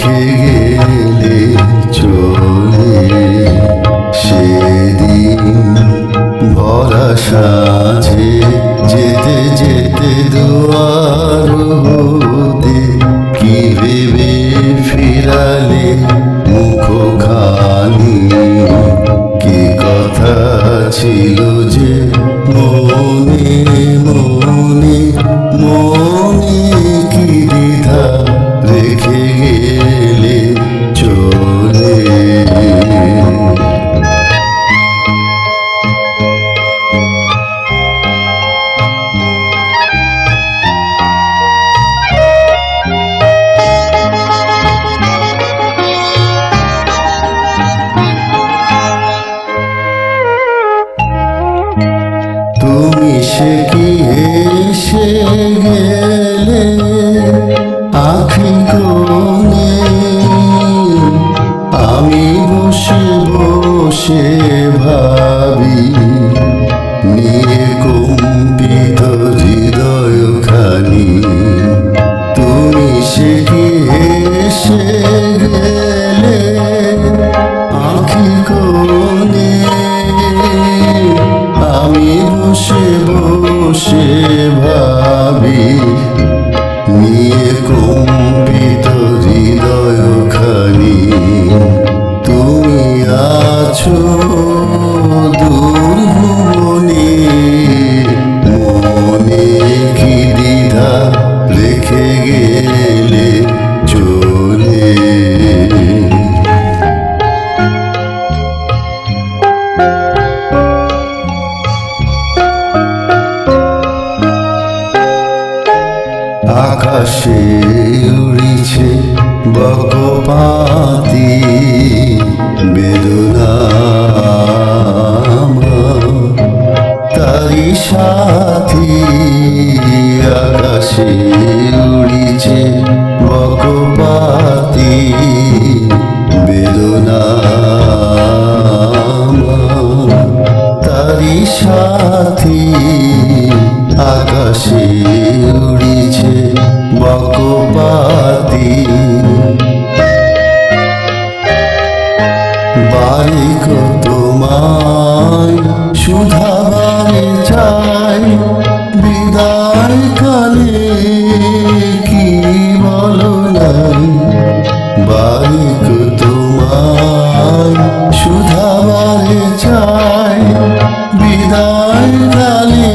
রেখে গেলে চলে সেদিন ভরা সাঁঝে যেতে যেতে দুয়ার হতে কি ভেবে ফিরালে মুখখানি কি কথা ছিল যে মনে মনে মনে কি দ্বিধা রেখে গেলে চলে তুমি সে কি এসে গেলে আখি কোণে আমি বসে বসে ভাবি নিয়ে কম্পিত হৃদয় খানি তুমি সে কি এসে গেলে আখি কোণে আমি বসে বসে ভাবি নিয়ে কম্পিত হৃদয় খানি তুমি আছো দূর ভুবনে মনে কি দ্বিধা রেখে গেলে চলে আকাশে উড়িছে বকপাতি বেদনা তারি সাথী আকাশে উড়িছে বকপাতি বেদনা তারি সাথী আকাশে উড়িছে বকপাতি বারিক তোমায় সুধাবারে চাই বিদায় কালে কি বলো নাই বারিক তোমায় সুধাবারে চাই বিদায় কালে